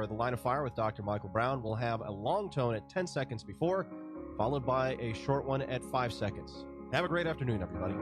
for The Line of Fire with Dr. Michael Brown. We'll have a long tone at 10 seconds before, followed by a short one at 5 seconds. Have a great afternoon, everybody.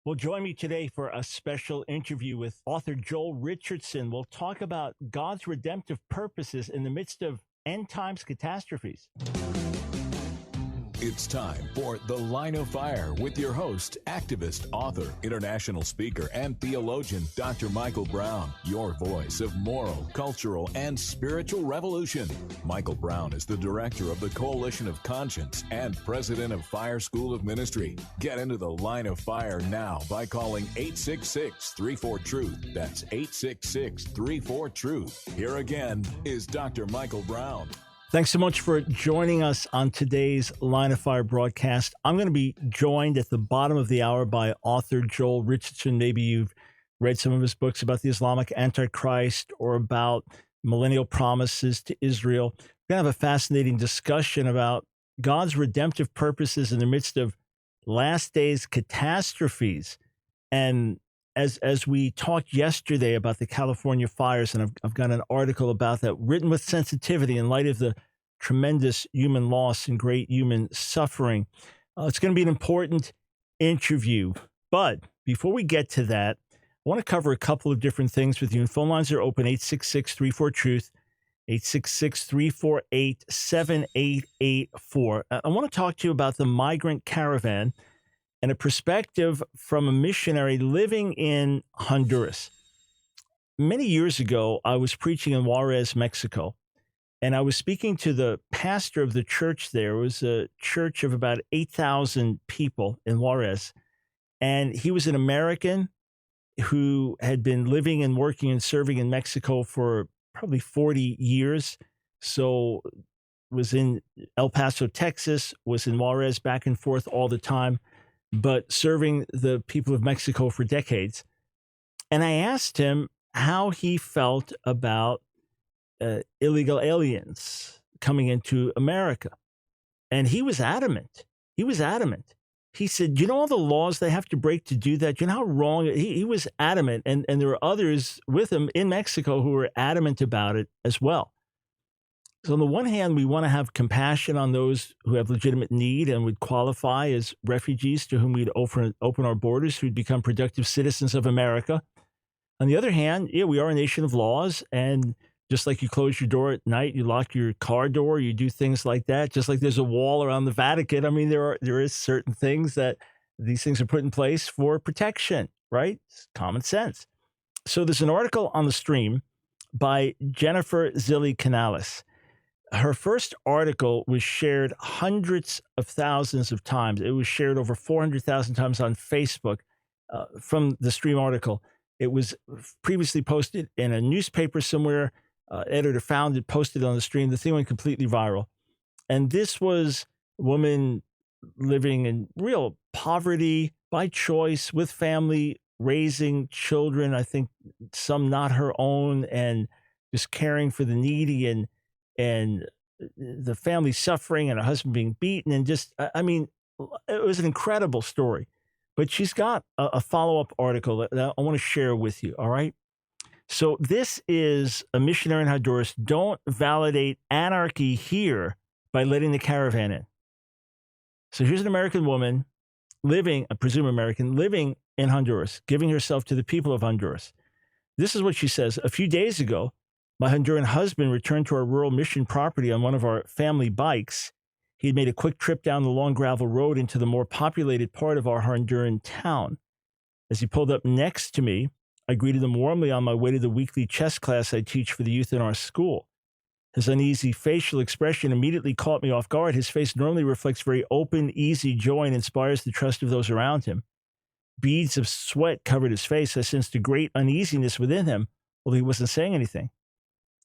Well, join me today for a special interview with author Joel Richardson. We'll talk about God's redemptive purposes in the midst of end times catastrophes. It's time for The Line of Fire with your host, activist, author, international speaker, and theologian, Dr. Michael Brown, your voice of moral, cultural, and spiritual revolution. Michael Brown is the director of the Coalition of Conscience and president of Fire School of Ministry. Get into The Line of Fire now by calling 866-34-TRUTH. That's 866-34-TRUTH. Here again is Dr. Michael Brown. Thanks so much for joining us on today's Line of Fire broadcast. I'm going to be joined at the bottom of the hour by author Joel Richardson. Maybe you've read some of his books about the Islamic Antichrist or about millennial promises to Israel. We're going to have a fascinating discussion about God's redemptive purposes in the midst of last days catastrophes. And as we talked yesterday about the California fires, and I've got an article about that written with sensitivity in light of the tremendous human loss and great human suffering. It's going to be an important interview. But before we get to that, I want to cover a couple of different things with you. And phone lines are open, 866-34-TRUTH, 866-348-7884. I want to talk to you about the Migrant Caravan and a perspective from a missionary living in Honduras. Many years ago, I was preaching in Juarez, Mexico, and I was speaking to the pastor of the church there. It was a church of about 8,000 people in Juarez, and he was an American who had been living and working and serving in Mexico for probably 40 years. So was in El Paso, Texas, was in Juarez back and forth all the time, but serving the people of Mexico for decades. And I asked him how he felt about illegal aliens coming into America. And he was adamant. He said, do you know all the laws they have to break to do that? Do you know how wrong? He was adamant. And there were others with him in Mexico who were adamant about it as well. So on the one hand, we want to have compassion on those who have legitimate need and would qualify as refugees to whom we'd open our borders, who'd become productive citizens of America. On the other hand, yeah, we are a nation of laws. And just like you close your door at night, you lock your car door, you do things like that. Just like there's a wall around the Vatican. I mean, there is certain things that these things are put in place for protection, right? It's common sense. So there's an article on the stream by Jennifer Zilli Canales. Her first article was shared hundreds of thousands of times. It was shared over 400,000 times on Facebook from the stream article. It was previously posted in a newspaper somewhere. Editor found it, posted on the stream. The thing went completely viral. And this was a woman living in real poverty by choice with family, raising children, I think some not her own, and just caring for the needy and the family suffering and her husband being beaten. And just, I mean, it was an incredible story. But she's got a follow-up article that I want to share with you, all right? So this is a missionary in Honduras. Don't validate anarchy here by letting the caravan in. So here's an American woman living, I presume American, living in Honduras, giving herself to the people of Honduras. This is what she says. A few days ago, my Honduran husband returned to our rural mission property on one of our family bikes. He had made a quick trip down the long gravel road into the more populated part of our Honduran town. As he pulled up next to me, I greeted him warmly on my way to the weekly chess class I teach for the youth in our school. His uneasy facial expression immediately caught me off guard. His face normally reflects very open, easy joy and inspires the trust of those around him. Beads of sweat covered his face. I sensed a great uneasiness within him, although he wasn't saying anything.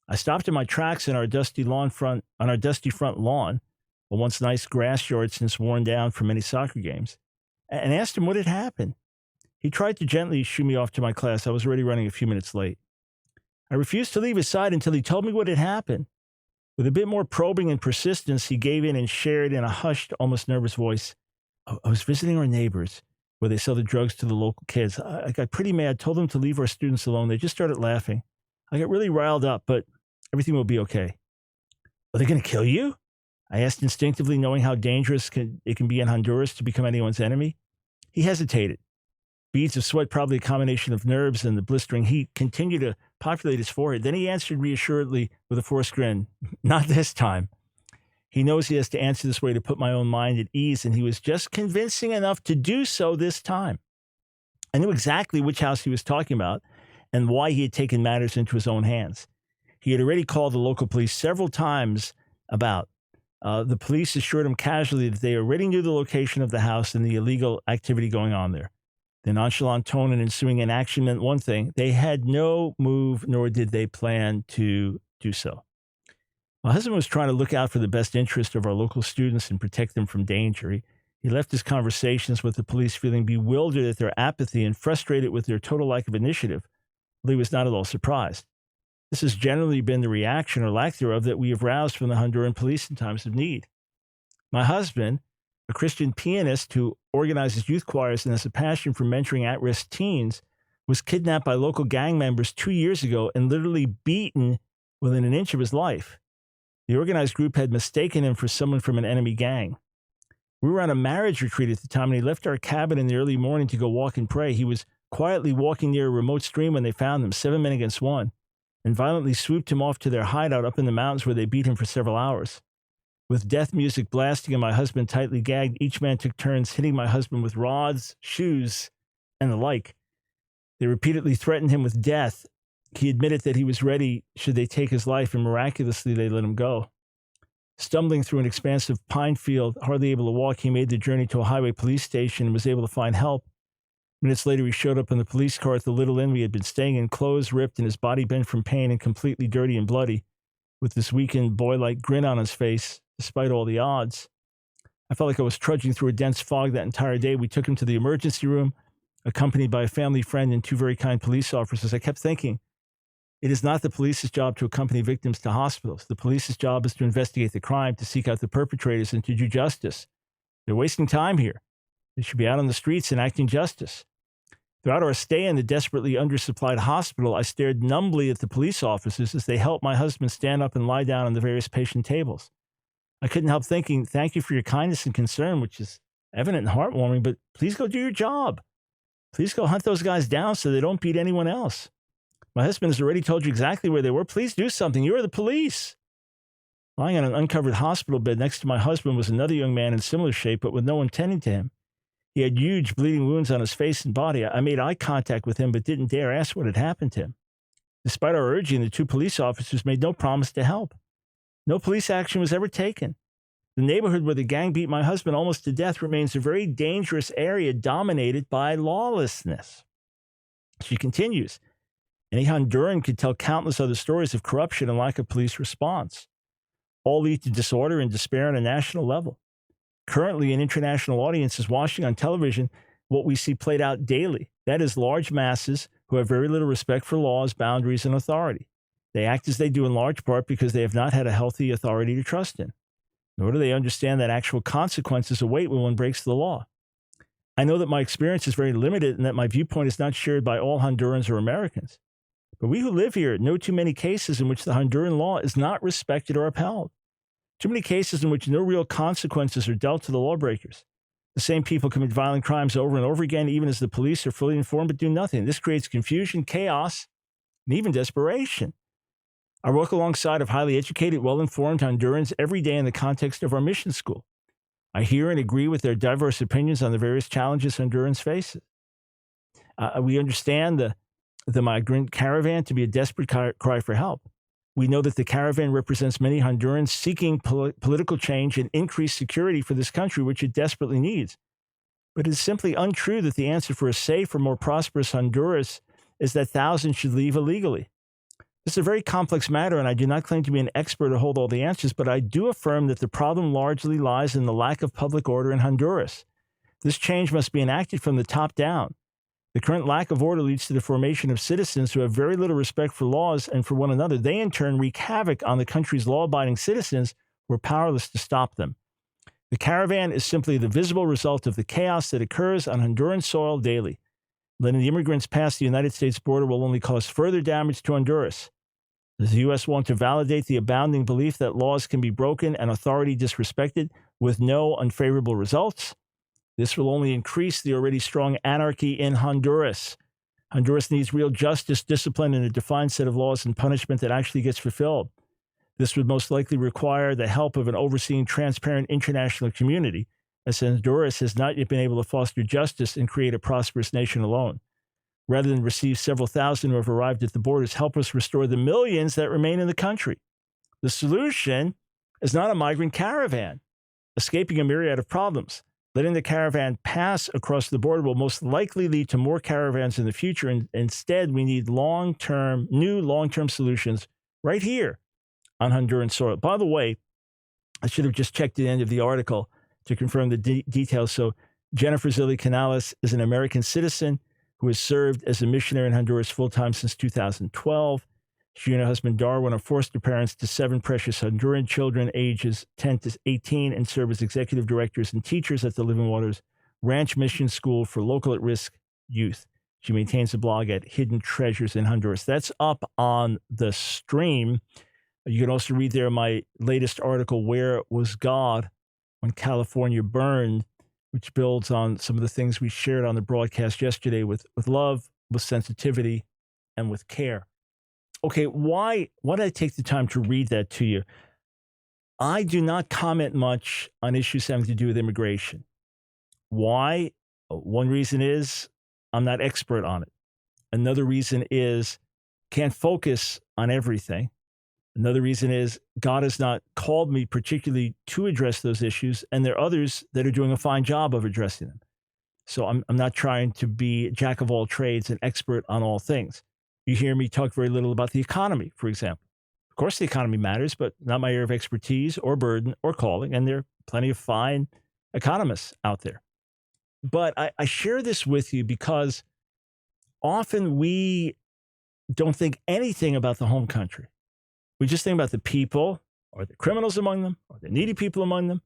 I stopped in my tracks in our dusty front lawn, a once nice grass yard since worn down from many soccer games, and asked him what had happened. He tried to gently shoo me off to my class. I was already running a few minutes late. I refused to leave his side until he told me what had happened. With a bit more probing and persistence, he gave in and shared in a hushed, almost nervous voice. I was visiting our neighbors where they sell the drugs to the local kids. I got pretty mad, told them to leave our students alone. They just started laughing. I got really riled up, but everything will be okay. Are they going to kill you? I asked instinctively, knowing how dangerous it can be in Honduras to become anyone's enemy. He hesitated. Beads of sweat, probably a combination of nerves and the blistering heat, continued to populate his forehead. Then he answered reassuredly with a forced grin. Not this time. He knows he has to answer this way to put my own mind at ease, and he was just convincing enough to do so this time. I knew exactly which house he was talking about and why he had taken matters into his own hands. He had already called the local police several times about. The police assured him casually that they already knew the location of the house and the illegal activity going on there. The nonchalant tone and ensuing inaction meant one thing. They had no move, nor did they plan to do so. My husband was trying to look out for the best interest of our local students and protect them from danger. He left his conversations with the police feeling bewildered at their apathy and frustrated with their total lack of initiative. Well, he was not at all surprised. This has generally been the reaction or lack thereof that we have roused from the Honduran police in times of need. My husband, a Christian pianist who organizes youth choirs and has a passion for mentoring at-risk teens, was kidnapped by local gang members 2 years ago and literally beaten within an inch of his life. The organized group had mistaken him for someone from an enemy gang. We were on a marriage retreat at the time, and he left our cabin in the early morning to go walk and pray. He was quietly walking near a remote stream when they found him, 7 men against 1, and violently swooped him off to their hideout up in the mountains where they beat him for several hours. With death music blasting and my husband tightly gagged, each man took turns hitting my husband with rods, shoes, and the like. They repeatedly threatened him with death. He admitted that he was ready should they take his life, and miraculously they let him go. Stumbling through an expansive pine field, hardly able to walk, he made the journey to a highway police station and was able to find help. Minutes later, he showed up in the police car at the little inn we had been staying in, clothes ripped and his body bent from pain and completely dirty and bloody, with this weakened boy-like grin on his face, despite all the odds. I felt like I was trudging through a dense fog that entire day. We took him to the emergency room, accompanied by a family friend and 2 very kind police officers. I kept thinking, it is not the police's job to accompany victims to hospitals. The police's job is to investigate the crime, to seek out the perpetrators, and to do justice. They're wasting time here. They should be out on the streets enacting justice. Throughout our stay in the desperately undersupplied hospital, I stared numbly at the police officers as they helped my husband stand up and lie down on the various patient tables. I couldn't help thinking, thank you for your kindness and concern, which is evident and heartwarming, but please go do your job. Please go hunt those guys down so they don't beat anyone else. My husband has already told you exactly where they were. Please do something. You are the police. Lying on an uncovered hospital bed next to my husband was another young man in similar shape, but with no one tending to him. He had huge bleeding wounds on his face and body. I made eye contact with him, but didn't dare ask what had happened to him. Despite our urging, the 2 police officers made no promise to help. No police action was ever taken. The neighborhood where the gang beat my husband almost to death remains a very dangerous area dominated by lawlessness. She continues, any Honduran could tell countless other stories of corruption and lack of police response. All lead to disorder and despair on a national level. Currently, an international audience is watching on television what we see played out daily. That is, large masses who have very little respect for laws, boundaries, and authority. They act as they do in large part because they have not had a healthy authority to trust in. Nor do they understand that actual consequences await when one breaks the law. I know that my experience is very limited and that my viewpoint is not shared by all Hondurans or Americans. But we who live here know too many cases in which the Honduran law is not respected or upheld. Too many cases in which no real consequences are dealt to the lawbreakers. The same people commit violent crimes over and over again, even as the police are fully informed but do nothing. This creates confusion, chaos, and even desperation. I work alongside of highly educated, well-informed Hondurans every day in the context of our mission school. I hear and agree with their diverse opinions on the various challenges Hondurans face. We understand the Migrant Caravan to be a desperate cry for help. We know that the caravan represents many Hondurans seeking political change and increased security for this country, which it desperately needs. But it is simply untrue that the answer for a safe or more prosperous Honduras is that thousands should leave illegally. This is a very complex matter, and I do not claim to be an expert or hold all the answers, but I do affirm that the problem largely lies in the lack of public order in Honduras. This change must be enacted from the top down. The current lack of order leads to the formation of citizens who have very little respect for laws and for one another. They, in turn, wreak havoc on the country's law-abiding citizens who are powerless to stop them. The caravan is simply the visible result of the chaos that occurs on Honduran soil daily. Letting the immigrants pass the United States border will only cause further damage to Honduras. Does the U.S. want to validate the abounding belief that laws can be broken and authority disrespected with no unfavorable results? This will only increase the already strong anarchy in Honduras. Honduras needs real justice, discipline, and a defined set of laws and punishment that actually gets fulfilled. This would most likely require the help of an overseeing, transparent international community, as Honduras has not yet been able to foster justice and create a prosperous nation alone. Rather than receive several thousand who have arrived at the borders, help us restore the millions that remain in the country. The solution is not a migrant caravan, escaping a myriad of problems. Letting the caravan pass across the border will most likely lead to more caravans in the future. And instead, we need new long-term solutions right here on Honduran soil. By the way, I should have just checked the end of the article to confirm the details. So Jennifer Zilli Canales is an American citizen who has served as a missionary in Honduras full-time since 2012. She and her husband Darwin are foster parents to 7 precious Honduran children ages 10 to 18 and serve as executive directors and teachers at the Living Waters Ranch Mission School for local at-risk youth. She maintains a blog at Hidden Treasures in Honduras. That's up on the stream. You can also read there my latest article, Where Was God When California Burned, which builds on some of the things we shared on the broadcast yesterday with love, with sensitivity, and with care. Okay, why did I take the time to read that to you? I do not comment much on issues having to do with immigration. Why? One reason is I'm not expert on it. Another reason is can't focus on everything. Another reason is God has not called me particularly to address those issues, and there are others that are doing a fine job of addressing them. So I'm not trying to be a jack of all trades and expert on all things. You hear me talk very little about the economy, for example. Of course, the economy matters, but not my area of expertise or burden or calling, and there are plenty of fine economists out there. But I share this with you because often we don't think anything about the home country. We just think about the people, or the criminals among them, or the needy people among them.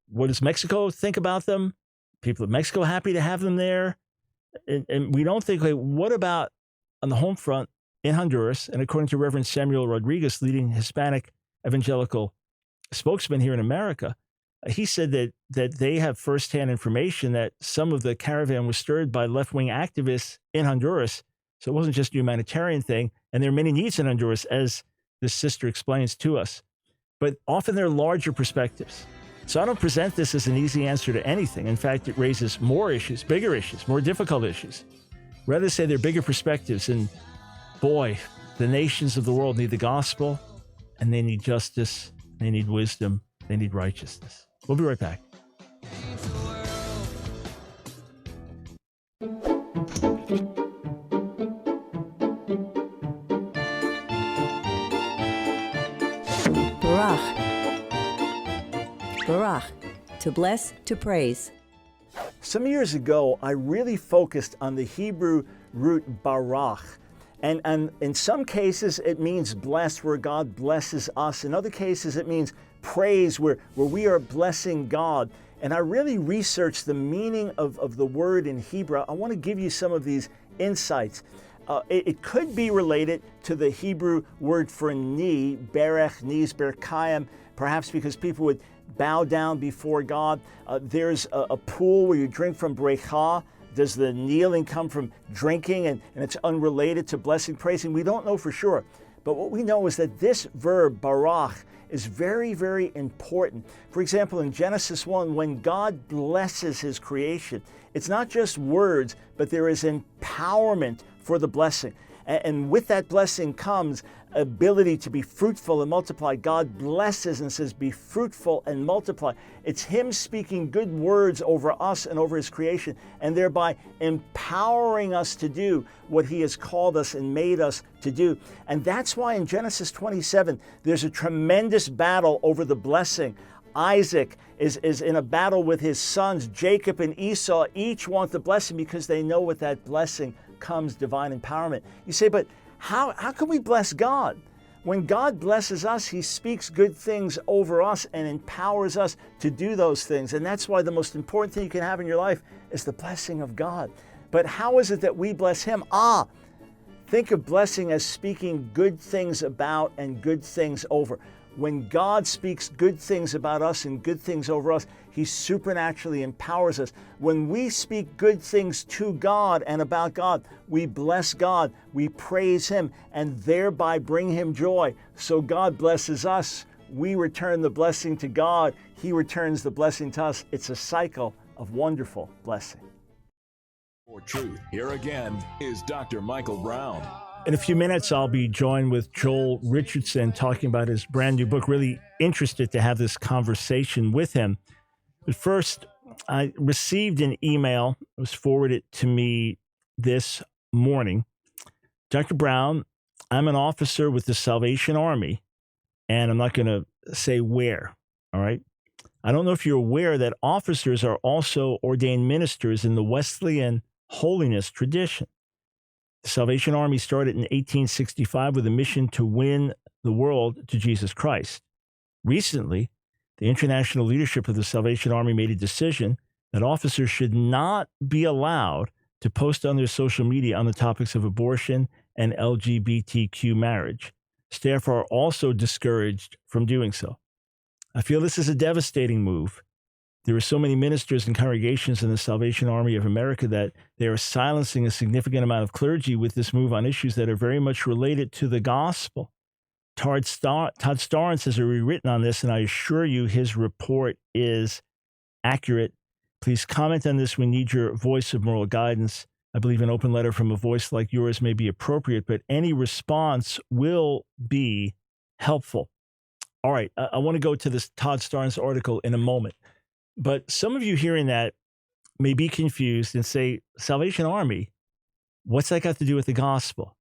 What does Mexico think about them? People of Mexico happy to have them there? And we don't think, what about on the home front in Honduras? And according to Reverend Samuel Rodriguez, leading Hispanic evangelical spokesman here in America, he said that they have firsthand information that some of the caravan was stirred by left-wing activists in Honduras. So it wasn't just a humanitarian thing. And there are many needs in Honduras, as this sister explains to us. But often there are larger perspectives. So I don't present this as an easy answer to anything. In fact, it raises more issues, bigger issues, more difficult issues. Rather say they're bigger perspectives. And boy, the nations of the world need the gospel, and they need justice, they need wisdom, they need righteousness. We'll be right back. Barach, to bless, to praise. Some years ago, I really focused on the Hebrew root barach. And in some cases, it means bless, where God blesses us. In other cases, it means praise, where we are blessing God. And I really researched the meaning of the word in Hebrew. I want to give you some of these insights. It could be related to the Hebrew word for knee, berech, knees, berkayim, perhaps because people would bow down before God. There's a pool where you drink from brecha. Does the kneeling come from drinking and it's unrelated to blessing, praising? We don't know for sure. But what we know is that this verb, barach, is very, very important. For example, in Genesis 1, when God blesses his creation, it's not just words, but there is empowerment for the blessing. And with that blessing comes ability to be fruitful and multiply. God blesses and says, be fruitful and multiply. It's him speaking good words over us and over his creation, and thereby empowering us to do what he has called us and made us to do. And that's why in Genesis 27, there's a tremendous battle over the blessing. Isaac is in a battle with his sons, Jacob and Esau. Each want the blessing because they know with that blessing comes divine empowerment. You say, but how can we bless God? When God blesses us, he speaks good things over us and empowers us to do those things. And that's why the most important thing you can have in your life is the blessing of God. But how is it that we bless him? Think of blessing as speaking good things about and good things over. When God speaks good things about us and good things over us, he supernaturally empowers us. When we speak good things to God and about God, we bless God, we praise him, and thereby bring him joy. So God blesses us. We return the blessing to God. He returns the blessing to us. It's a cycle of wonderful blessing. For truth, here again is Dr. Michael Brown. In a few minutes, I'll be joined with Joel Richardson talking about his brand new book. Really interested to have this conversation with him. But first, I received an email. It was forwarded to me this morning. Dr. Brown, I'm an officer with the Salvation Army, and I'm not going to say where, all right? I don't know if you're aware that officers are also ordained ministers in the Wesleyan holiness tradition. The Salvation Army started in 1865 with a mission to win the world to Jesus Christ. Recently, the international leadership of the Salvation Army made a decision that officers should not be allowed to post on their social media on the topics of abortion and LGBTQ marriage. Staff are also discouraged from doing so. I feel this is a devastating move. There are so many ministers and congregations in the Salvation Army of America that they are silencing a significant amount of clergy with this move on issues that are very much related to the gospel. Todd Starnes has rewritten on this, and I assure you his report is accurate. Please comment on this. We need your voice of moral guidance. I believe an open letter from a voice like yours may be appropriate, but any response will be helpful. All right, I want to go to this Todd Starnes article in a moment. But some of you hearing that may be confused and say, Salvation Army, what's that got to do with the gospel?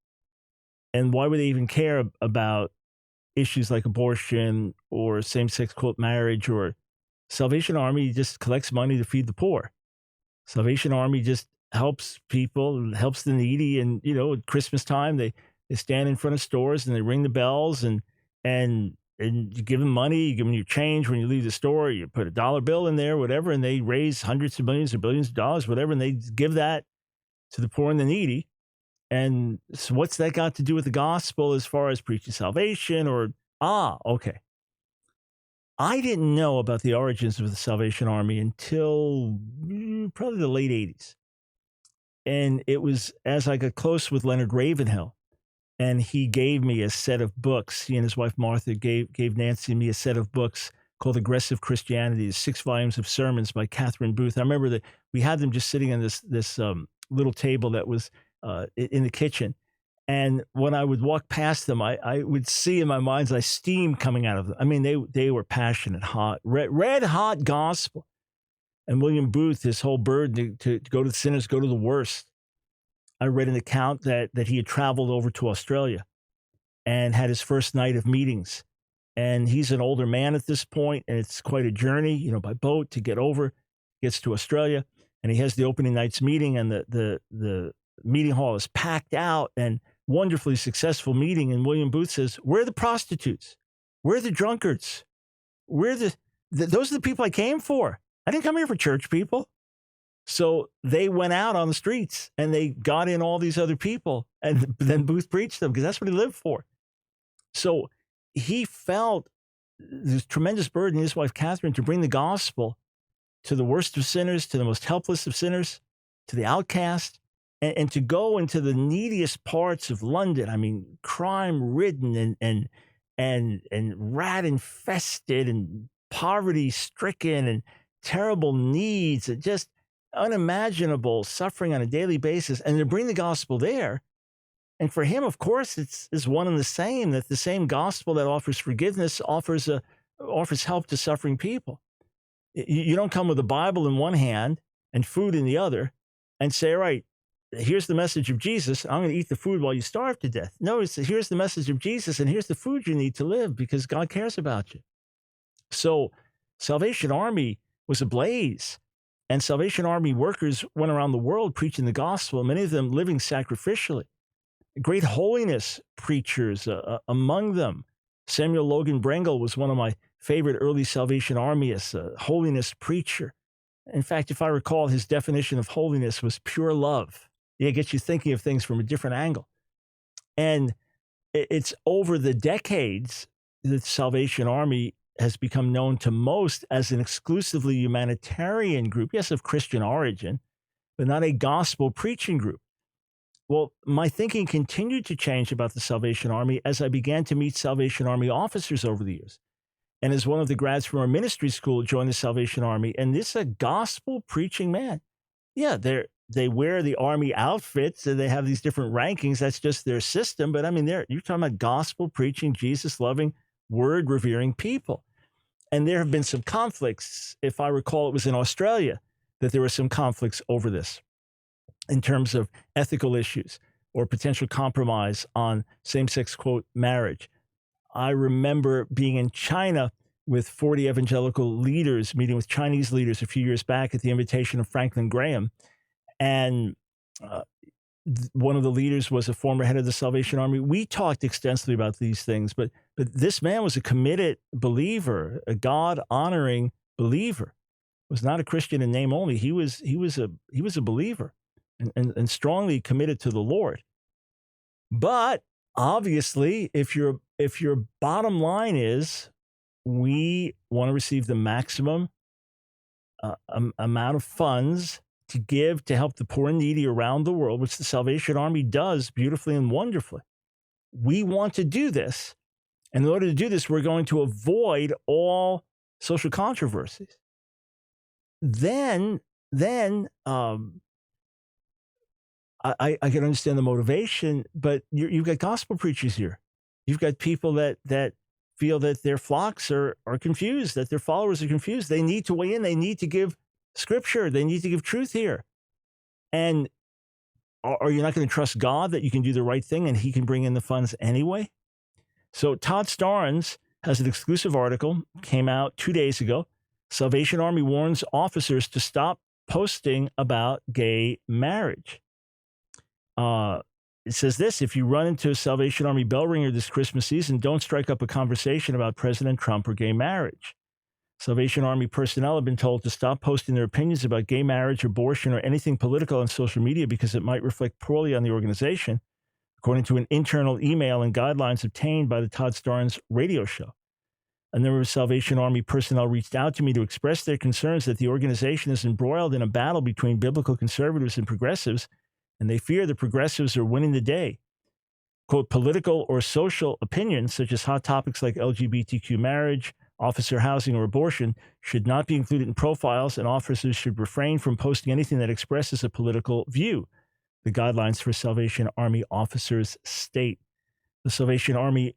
And why would they even care about issues like abortion or same-sex quote marriage? Or Salvation Army just collects money to feed the poor. Salvation Army just helps people, helps the needy. And, at Christmas time, they stand in front of stores and they ring the bells and you give them money, you give them your change when you leave the store, you put a dollar bill in there, whatever, and they raise hundreds of millions or billions of dollars, whatever, and they give that to the poor and the needy. And so what's that got to do with the gospel as far as preaching salvation okay. I didn't know about the origins of the Salvation Army until probably the late 80s. And it was as I got close with Leonard Ravenhill. And he gave me a set of books. He and his wife, Martha, gave Nancy and me a set of books called Aggressive Christianity, 6 volumes of sermons by Catherine Booth. I remember that we had them just sitting on this little table that was in the kitchen. And when I would walk past them, I would see in my mind's eye steam coming out of them. I mean, they were passionate, hot, red hot gospel. And William Booth, his whole burden to go to the sinners, go to the worst. I read an account that he had traveled over to Australia and had his first night of meetings. And he's an older man at this point, and it's quite a journey, by boat to get over. Gets to Australia, and he has the opening night's meeting, and the meeting hall is packed out and wonderfully successful meeting. And William Booth says, "Where are the prostitutes? Where are the drunkards? Those are the people I came for. I didn't come here for church people." So they went out on the streets and they got in all these other people, and then Booth preached them because that's what he lived for. So he felt this tremendous burden, his wife Catherine, to bring the gospel to the worst of sinners, to the most helpless of sinners, to the outcast, and to go into the neediest parts of London. I mean, crime-ridden and rat-infested and poverty-stricken and terrible needs and just unimaginable suffering on a daily basis, and to bring the gospel there. And for him, of course, it's one and the same, that the same gospel that offers forgiveness offers help to suffering people. You don't come with a Bible in one hand and food in the other and say, all right, here's the message of Jesus. I'm going to eat the food while you starve to death. No, here's the message of Jesus, and here's the food you need to live because God cares about you. So Salvation Army was ablaze. And Salvation Army workers went around the world preaching the gospel, many of them living sacrificially. Great holiness preachers among them. Samuel Logan Brengle was one of my favorite early Salvation Armyists, a holiness preacher. In fact, if I recall, his definition of holiness was pure love. It gets you thinking of things from a different angle. And it's over the decades that the Salvation Army has become known to most as an exclusively humanitarian group, yes, of Christian origin, but not a gospel preaching group. Well, my thinking continued to change about the Salvation Army as I began to meet Salvation Army officers over the years. And as one of the grads from our ministry school joined the Salvation Army, and this is a gospel preaching man. Yeah, they wear the Army outfits and they have these different rankings. That's just their system. But I mean, you're talking about gospel preaching, Jesus loving, word revering people. And there have been some conflicts. If I recall, it was in Australia that there were some conflicts over this in terms of ethical issues or potential compromise on same-sex, quote, marriage. I remember being in China with 40 evangelical leaders, meeting with Chinese leaders a few years back at the invitation of Franklin Graham. And one of the leaders was a former head of the Salvation Army. We talked extensively about these things, but this man was a committed believer, a God-honoring believer. Was not a Christian in name only. He was a believer and strongly committed to the Lord. But obviously, if your bottom line is we want to receive the maximum amount of funds to give to help the poor and needy around the world, which the Salvation Army does beautifully and wonderfully. We want to do this. And in order to do this, we're going to avoid all social controversies. Then I can understand the motivation, but you've got gospel preachers here. You've got people that feel that their flocks are confused, that their followers are confused. They need to weigh in. They need to give scripture. They need to give truth here. And are you not going to trust God that you can do the right thing and he can bring in the funds anyway? So Todd Starnes has an exclusive article, came out 2 days ago. Salvation Army warns officers to stop posting about gay marriage. It says this: if you run into a Salvation Army bell ringer this Christmas season, don't strike up a conversation about President Trump or gay marriage. Salvation Army personnel have been told to stop posting their opinions about gay marriage, abortion, or anything political on social media because it might reflect poorly on the organization, according to an internal email and guidelines obtained by the Todd Starnes radio show. A number of Salvation Army personnel reached out to me to express their concerns that the organization is embroiled in a battle between biblical conservatives and progressives, and they fear the progressives are winning the day. Quote, political or social opinions, such as hot topics like LGBTQ marriage, officer housing, or abortion, should not be included in profiles, and officers should refrain from posting anything that expresses a political view. The guidelines for Salvation Army officers state. The Salvation Army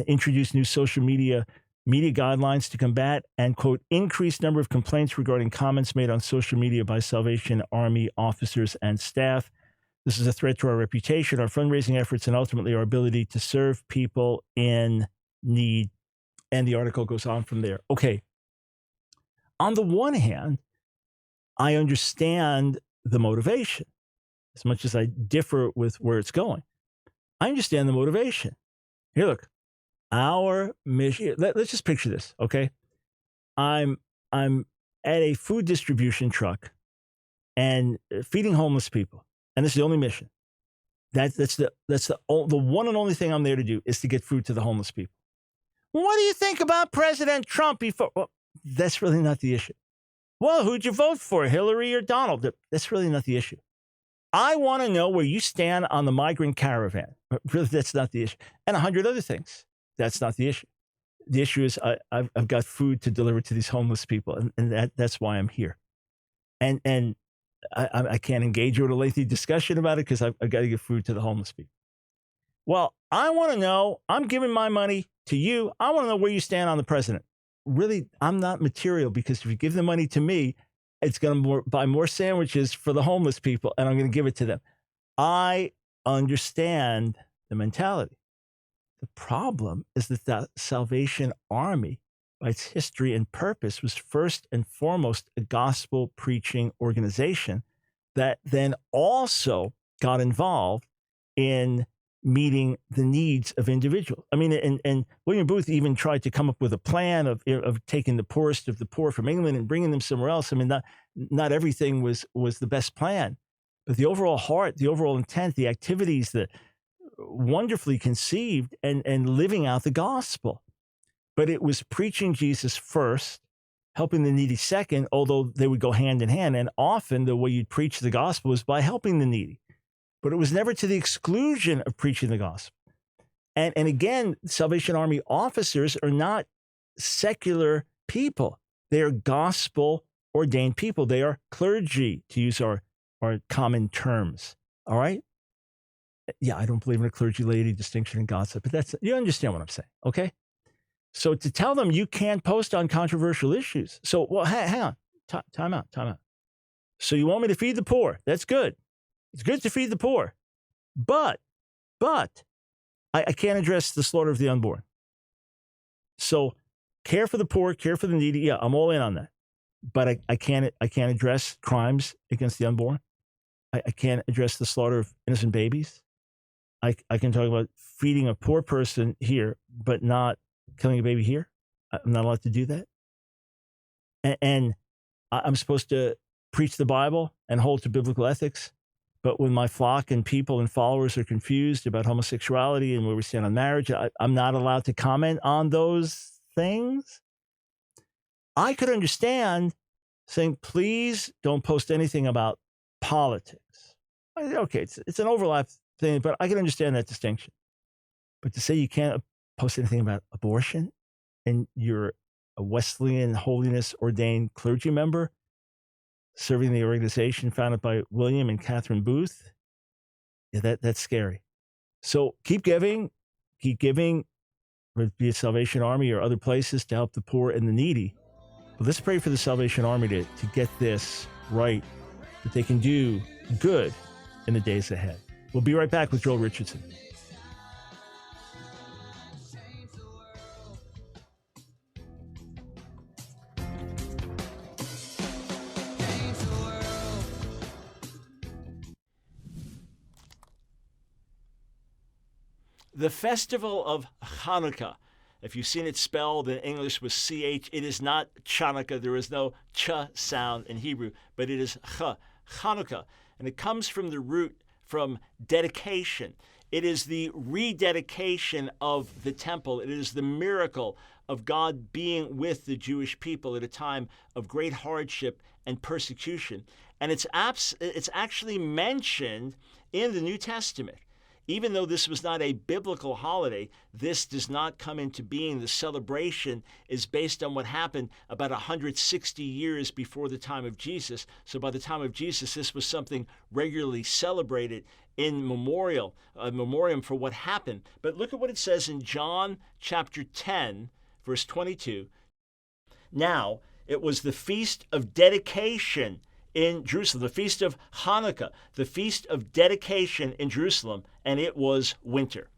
introduced new social media guidelines to combat and, quote, increased number of complaints regarding comments made on social media by Salvation Army officers and staff. This is a threat to our reputation, our fundraising efforts, and ultimately our ability to serve people in need. And the article goes on from there. Okay. On the one hand, I understand the motivation, as much as I differ with where it's going. I understand the motivation. Here, look, our mission. Let's just picture this, okay? I'm at a food distribution truck and feeding homeless people, and this is the only mission. That's the one and only thing I'm there to do is to get food to the homeless people. What do you think about President Trump before? Well, that's really not the issue. Well, who'd you vote for, Hillary or Donald? That's really not the issue. I want to know where you stand on the Migrant Caravan. Really, that's not the issue. And 100 other things. That's not the issue. The issue is I've got food to deliver to these homeless people, and that's why I'm here. And I can't engage you in a lengthy discussion about it because I've got to give food to the homeless people. Well, I want to know, I'm giving my money to you. I want to know where you stand on the president. Really, I'm not material, because if you give the money to me, it's going to buy more sandwiches for the homeless people, and I'm going to give it to them. I understand the mentality. The problem is that the Salvation Army by its history and purpose, was first and foremost a gospel preaching organization that then also got involved in meeting the needs of individuals. I mean, and William Booth even tried to come up with a plan of taking the poorest of the poor from England and bringing them somewhere else. I mean, not everything was the best plan, but the overall heart, the overall intent, the activities that wonderfully conceived and living out the gospel. But it was preaching Jesus first, helping the needy second, although they would go hand in hand. And often the way you'd preach the gospel was by helping the needy. But it was never to the exclusion of preaching the gospel. And again, Salvation Army officers are not secular people. They are gospel ordained people. They are clergy, to use our common terms. All right? Yeah, I don't believe in a clergy laity distinction in gossip, but you understand what I'm saying, okay? So to tell them you can't post on controversial issues. So, well, hang on. Time out. So you want me to feed the poor? That's good. It's good to feed the poor. But I can't address the slaughter of the unborn. So care for the poor, care for the needy. Yeah, I'm all in on that. But I can't address crimes against the unborn. I can't address the slaughter of innocent babies. I can talk about feeding a poor person here, but not killing a baby here. I'm not allowed to do that. And I'm supposed to preach the Bible and hold to biblical ethics. But when my flock and people and followers are confused about homosexuality and where we stand on marriage, I'm not allowed to comment on those things. I could understand saying, please don't post anything about politics. Okay, it's an overlap thing, but I can understand that distinction. But to say you can't post anything about abortion and you're a Wesleyan holiness ordained clergy member serving the organization founded by William and Catherine Booth, yeah, that's scary. So keep giving, whether it be a Salvation Army or other places to help the poor and the needy. But let's pray for the Salvation Army to get this right, that they can do good in the days ahead. We'll be right back with Joel Richardson. The Festival of Hanukkah. If you've seen it spelled in English with CH, it is not Chanukah. There is no ch sound in Hebrew, but it is ch, Hanukkah. And it comes from the root from dedication. It is the rededication of the temple. It is the miracle of God being with the Jewish people at a time of great hardship and persecution. And it's actually mentioned in the New Testament. Even though this was not a biblical holiday, this does not come into being. The celebration is based on what happened about 160 years before the time of Jesus. So by the time of Jesus, this was something regularly celebrated in memoriam for what happened. But look at what it says in John chapter 10, verse 22. Now, it was the feast of dedication in Jerusalem, the feast of Hanukkah, the feast of dedication in Jerusalem, and it was winter.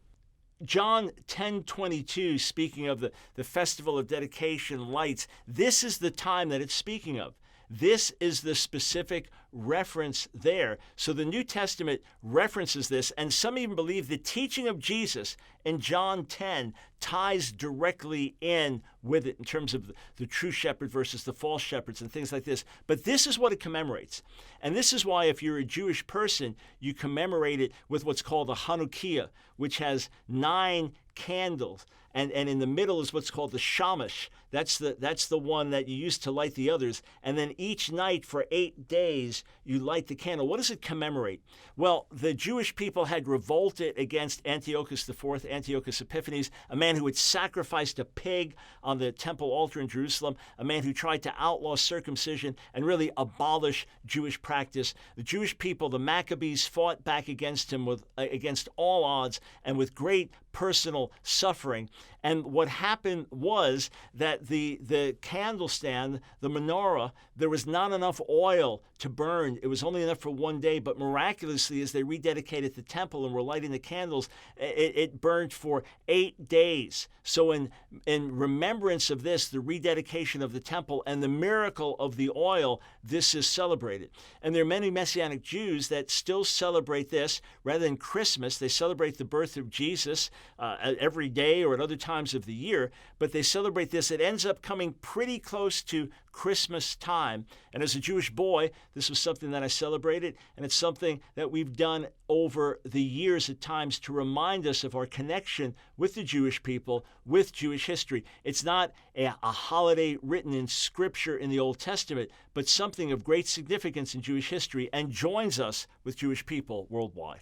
John 10:22, speaking of the festival of dedication lights, this is the time that it's speaking of. This is the specific reference there. So the New Testament references this, and some even believe the teaching of Jesus in John 10 ties directly in with it in terms of the true shepherd versus the false shepherds and things like this. But this is what it commemorates. And this is why if you're a Jewish person, you commemorate it with what's called a Hanukkah, which has 9 candles. And in the middle is what's called the shamash. That's the one that you use to light the others. And then each night for 8 days, you light the candle. What does it commemorate? Well, the Jewish people had revolted against Antiochus IV, Antiochus Epiphanes, a man who had sacrificed a pig on the temple altar in Jerusalem, a man who tried to outlaw circumcision and really abolish Jewish practice. The Jewish people, the Maccabees, fought back against him against all odds and with great personal suffering. And what happened was that the candle stand, the menorah, there was not enough oil to burn. It was only enough for one day, but miraculously, as they rededicated the temple and were lighting the candles, it burned for 8 days. So in remembrance of this, the rededication of the temple and the miracle of the oil, this is celebrated. And there are many Messianic Jews that still celebrate this rather than Christmas. They celebrate the birth of Jesus every day or at other times of the year, but they celebrate this. It ends up coming pretty close to Christmas time. And as a Jewish boy, this was something that I celebrated, and it's something that we've done over the years at times to remind us of our connection with the Jewish people, with Jewish history. It's not a holiday written in Scripture in the Old Testament, but something of great significance in Jewish history and joins us with Jewish people worldwide.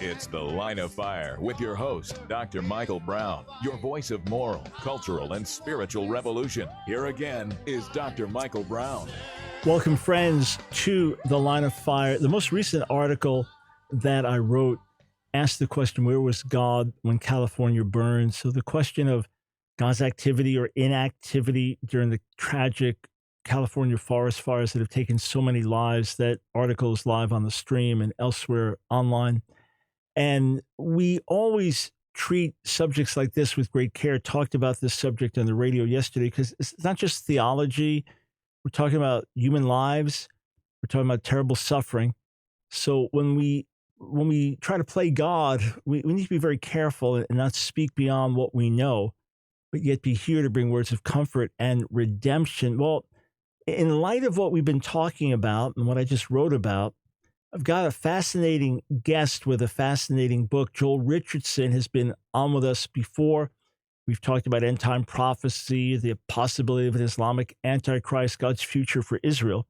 It's The Line of Fire with your host, Dr. Michael Brown, your voice of moral, cultural, and spiritual revolution. Here again is Dr. Michael Brown. Welcome, friends, to The Line of Fire. The most recent article that I wrote asked the question, where was God when California burned? So the question of God's activity or inactivity during the tragic California forest fires that have taken so many lives. That article is live on the stream and elsewhere online. And we always treat subjects like this with great care. Talked about this subject on the radio yesterday because it's not just theology. We're talking about human lives. We're talking about terrible suffering. So when we try to play God, we need to be very careful and not speak beyond what we know, but yet be here to bring words of comfort and redemption. Well, in light of what we've been talking about and what I just wrote about, I've got a fascinating guest with a fascinating book. Joel Richardson has been on with us before. We've talked about end-time prophecy, the possibility of an Islamic Antichrist, God's future for Israel.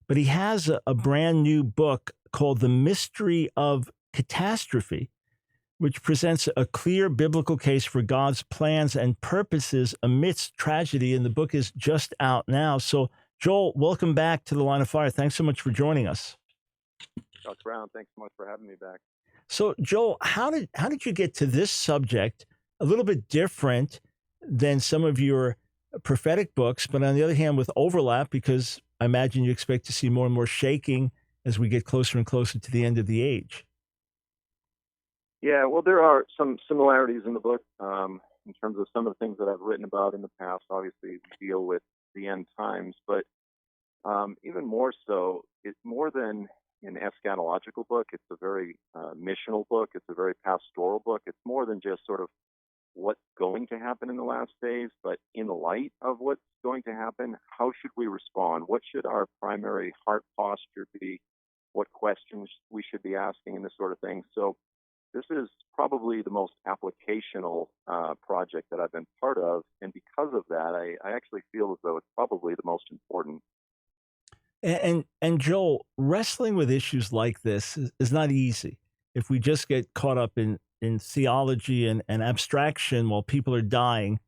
But he has a brand new book called The Mystery of Catastrophe, which presents a clear biblical case for God's plans and purposes amidst tragedy. And the book is just out now. So, Joel, welcome back to The Line of Fire. Thanks so much for joining us. Dr. Brown, thanks so much for having me back. So, Joel, how did you get to this subject? A little bit different than some of your prophetic books, but on the other hand, with overlap, because I imagine you expect to see more and more shaking as we get closer and closer to the end of the age. Yeah, well, there are some similarities in the book in terms of some of the things that I've written about in the past. Obviously, we deal with the end times, but even more so, it's more than an eschatological book. It's a very missional book. It's a very pastoral book. It's more than just sort of what's going to happen in the last days, but in light of what's going to happen, how should we respond? What should our primary heart posture be? What questions we should be asking and this sort of thing. So this is probably the most applicational project that I've been part of. And because of that, I actually feel as though it's probably the most important. And Joel, wrestling with issues like this is not easy. If we just get caught up in theology and abstraction while people are dying,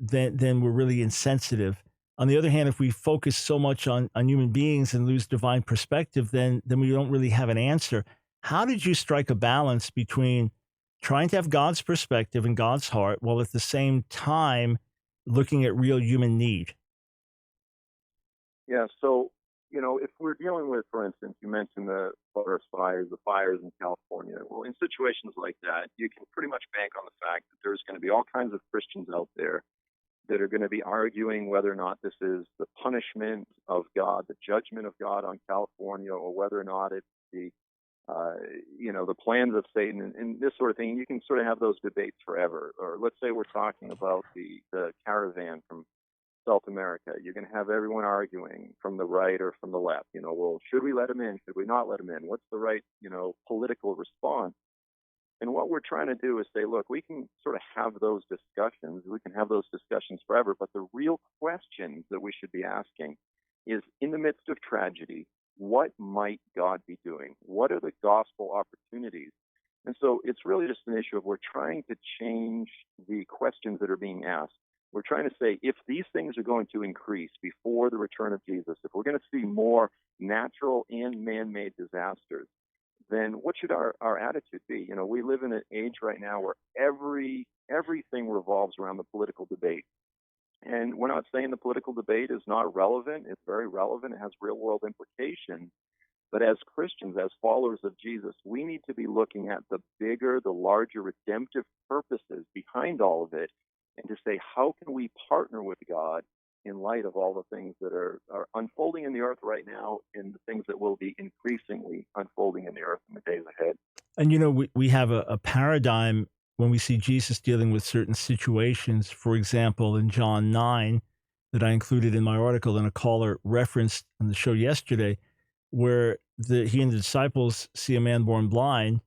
then we're really insensitive. On the other hand, if we focus so much on human beings and lose divine perspective, then we don't really have an answer. How did you strike a balance between trying to have God's perspective and God's heart while at the same time looking at real human need? Yeah, so, if we're dealing with, for instance, you mentioned the forest fires, the fires in California. Well, in situations like that, you can pretty much bank on the fact that there's going to be all kinds of Christians out there that are going to be arguing whether or not this is the punishment of God, the judgment of God on California, or whether or not it's the plans of Satan and this sort of thing. You can sort of have those debates forever. Or let's say we're talking about the caravan from South America. You're going to have everyone arguing from the right or from the left. Well, should we let them in? Should we not let them in? What's the right, political response? And what we're trying to do is say, look, we can sort of have those discussions. We can have those discussions forever. But the real questions that we should be asking is, in the midst of tragedy, what might God be doing? What are the gospel opportunities? And so it's really just an issue of we're trying to change the questions that are being asked. We're trying to say, if these things are going to increase before the return of Jesus, if we're going to see more natural and man-made disasters, then what should our attitude be? We live in an age right now where everything revolves around the political debate. And we're not saying the political debate is not relevant. It's very relevant. It has real world implications. But as Christians, as followers of Jesus, we need to be looking at the bigger, the larger redemptive purposes behind all of it, and to say, how can we partner with God in light of all the things that are unfolding in the earth right now and the things that will be increasingly unfolding in the earth in the days ahead. And, we have a paradigm when we see Jesus dealing with certain situations. For example, in John 9, that I included in my article and a caller referenced on the show yesterday, where he and the disciples see a man born blind,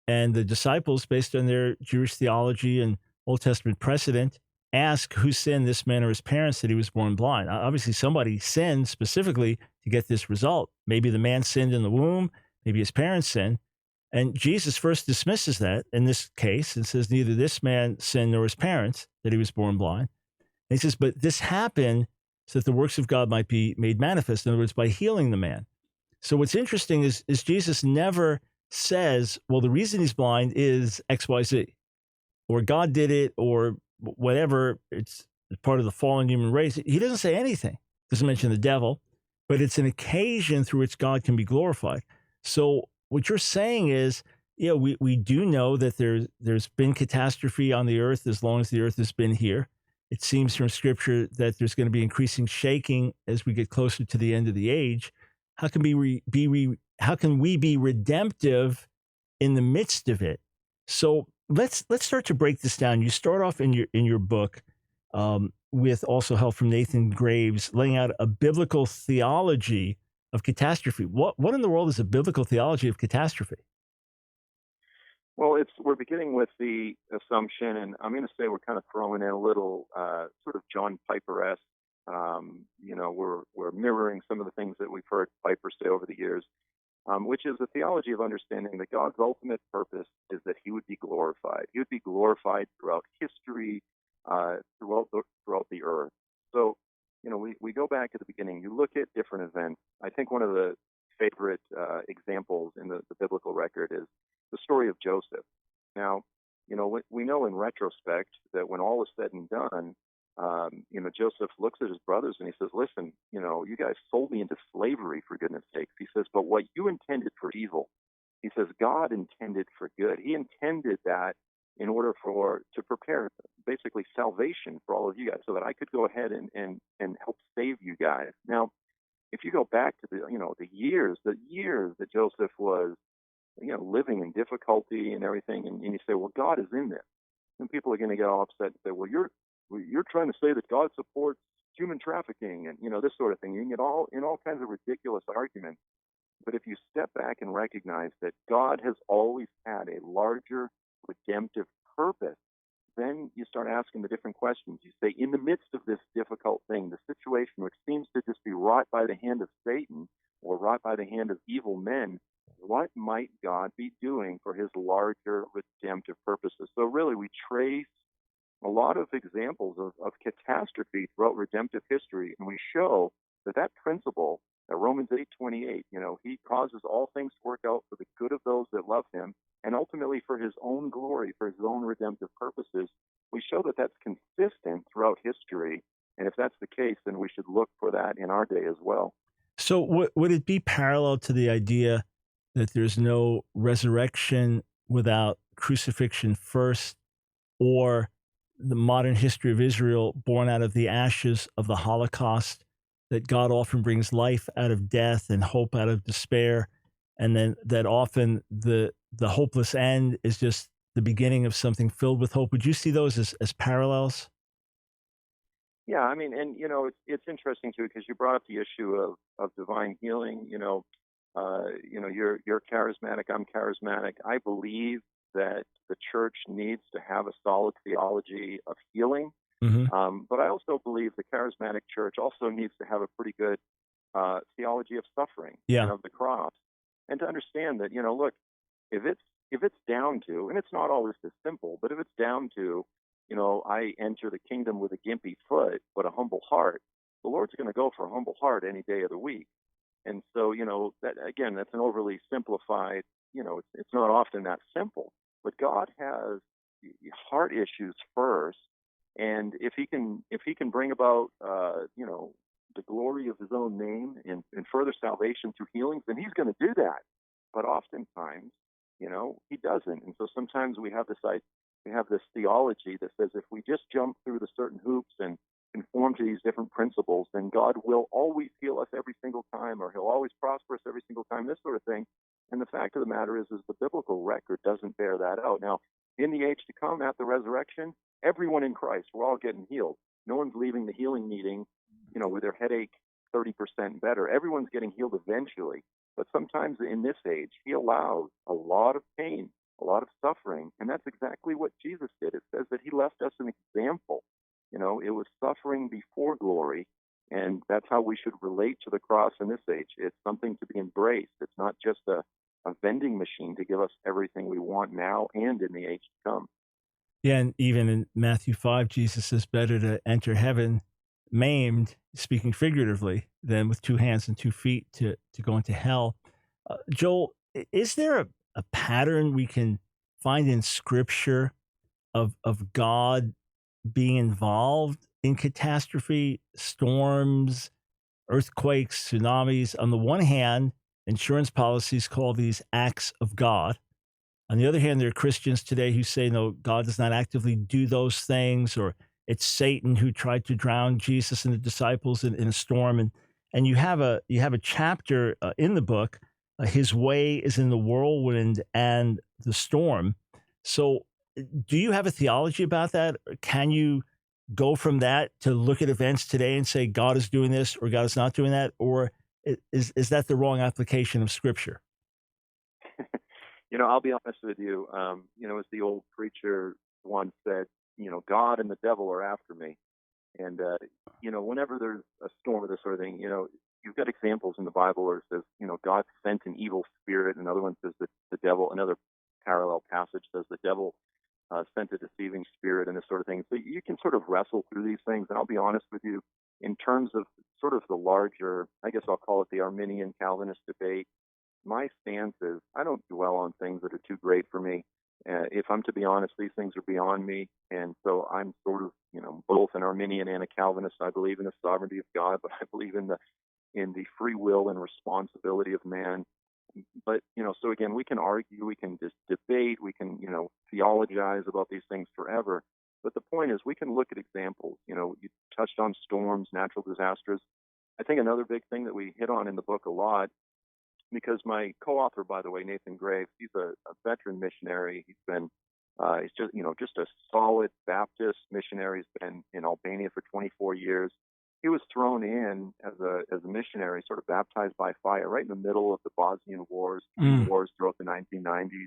and the disciples, based on their Jewish theology and Old Testament precedent, ask who sinned, this man or his parents, that he was born blind. Obviously, somebody sinned specifically to get this result. Maybe the man sinned in the womb, maybe his parents sinned. And Jesus first dismisses that in this case and says neither this man sinned nor his parents, that he was born blind. And he says, but this happened so that the works of God might be made manifest, in other words, by healing the man. So what's interesting is Jesus never says, well, the reason he's blind is X, Y, Z, or God did it, or whatever. It's part of the fallen human race. He doesn't say anything. Doesn't mention the devil, but it's an occasion through which God can be glorified. So what you're saying is, we do know that there's been catastrophe on the earth as long as the earth has been here. It seems from Scripture that there's going to be increasing shaking as we get closer to the end of the age. How can we be redemptive in the midst of it? So let's start to break this down. You start off in your book with also help from Nathan Graves, laying out a biblical theology of catastrophe. What in the world is a biblical theology of catastrophe? Well, we're beginning with the assumption, and I'm going to say we're kind of throwing in a little sort of John Piper-esque. We're mirroring some of the things that we've heard Piper say over the years, which is a theology of understanding that God's ultimate purpose is that he would be glorified. He would be glorified throughout history, throughout the earth. So, we go back to the beginning. You look at different events. I think one of the favorite examples in the biblical record is the story of Joseph. Now, we know in retrospect that when all is said and done, Joseph looks at his brothers and he says, listen, you guys sold me into slavery, for goodness sakes. He says, but what you intended for evil, he says, God intended for good. He intended that in order to prepare basically salvation for all of you guys so that I could go ahead and help save you guys. Now, if you go back to the years that Joseph was, living in difficulty and everything, and you say, well, God is in this. And people are going to get all upset and say, well, you're trying to say that God supports human trafficking and, this sort of thing. You can get all kinds of ridiculous arguments. But if you step back and recognize that God has always had a larger redemptive purpose, then you start asking the different questions. You say, in the midst of this difficult thing, the situation which seems to just be wrought by the hand of Satan or wrought by the hand of evil men, what might God be doing for his larger redemptive purposes? So really, we trace a lot of examples of catastrophe throughout redemptive history, and we show that principle, that Romans 8:28, he causes all things to work out for the good of those that love him, and ultimately for his own glory, for his own redemptive purposes. We show that that's consistent throughout history, and if that's the case, then we should look for that in our day as well. So would it be parallel to the idea that there's no resurrection without crucifixion first, or the modern history of Israel born out of the ashes of the Holocaust, that God often brings life out of death and hope out of despair, and then that often the hopeless end is just the beginning of something filled with hope? Would you see those as parallels? Yeah, I mean, and it's interesting too because you brought up the issue of divine healing. You're charismatic, I'm charismatic. I believe that the church needs to have a solid theology of healing. Mm-hmm. But I also believe the charismatic church also needs to have a pretty good theology of suffering and of the cross, and to understand that look, if it's down to, and it's not always this simple, but if it's down to, I enter the kingdom with a gimpy foot but a humble heart, the Lord's going to go for a humble heart any day of the week. And so, that again, that's an overly simplified, it's not often that simple. But God has heart issues first, and if he can bring about, the glory of his own name and further salvation through healings, then he's going to do that. But oftentimes, he doesn't. And so sometimes we have this theology that says if we just jump through the certain hoops and conform to these different principles, then God will always heal us every single time, or he'll always prosper us every single time, this sort of thing. And the fact of the matter is the biblical record doesn't bear that out. Now, in the age to come, at the resurrection, everyone in Christ, we're all getting healed. No one's leaving the healing meeting, with their headache 30% better. Everyone's getting healed eventually. But sometimes in this age, he allows a lot of pain, a lot of suffering. And that's exactly what Jesus did. It says that he left us an example. It was suffering before glory. And that's how we should relate to the cross in this age. It's something to be embraced. It's not just a vending machine to give us everything we want now and in the age to come. Yeah, and even in Matthew 5, Jesus says better to enter heaven maimed, speaking figuratively, than with 2 hands and 2 feet to go into hell. Joel, is there a pattern we can find in Scripture of God being involved in catastrophe, storms, earthquakes, tsunamis? On the one hand, insurance policies call these acts of God. On the other hand, there are Christians today who say, no, God does not actively do those things, or it's Satan who tried to drown Jesus and the disciples in a storm. And you have a chapter in the book, his way is in the whirlwind and the storm. So do you have a theology about that? Can you go from that to look at events today and say God is doing this or God is not doing that? Or is that the wrong application of Scripture? I'll be honest with you. As the old preacher once said, God and the devil are after me. And, whenever there's a storm or this sort of thing, you've got examples in the Bible where it says, God sent an evil spirit. Another one says that the devil, another parallel passage says the devil sent a deceiving spirit and this sort of thing. So you can sort of wrestle through these things. And I'll be honest with you, in terms of sort of the larger, I guess I'll call it the Arminian Calvinist debate, my stance is I don't dwell on things that are too great for me. If I'm to be honest, these things are beyond me. And so I'm sort of, both an Arminian and a Calvinist. I believe in the sovereignty of God, but I believe in the free will and responsibility of man. But, so again, we can argue, we can just debate, we can, theologize about these things forever. But the point is we can look at examples. You touched on storms, natural disasters. I think another big thing that we hit on in the book a lot, because my co-author, by the way, Nathan Graves, he's a veteran missionary. He's been, he's just a solid Baptist missionary. He's been in Albania for 24 years. He was thrown in as a missionary, sort of baptized by fire, right in the middle of the Bosnian wars, wars throughout the 1990s,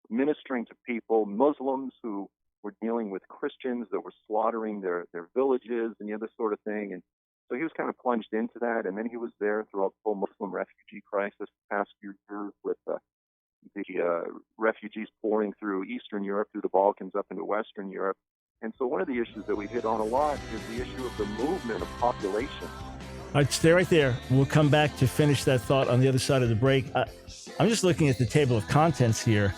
ministering to people, Muslims who were dealing with Christians that were slaughtering their villages and the other sort of thing. And so he was kind of plunged into that, and then he was there throughout the whole Muslim refugee crisis the past few years with the refugees pouring through Eastern Europe, through the Balkans, up into Western Europe. And so one of the issues that we hit on a lot is the issue of the movement of population. All right, stay right there. We'll come back to finish that thought on the other side of the break. I'm just looking at the table of contents here.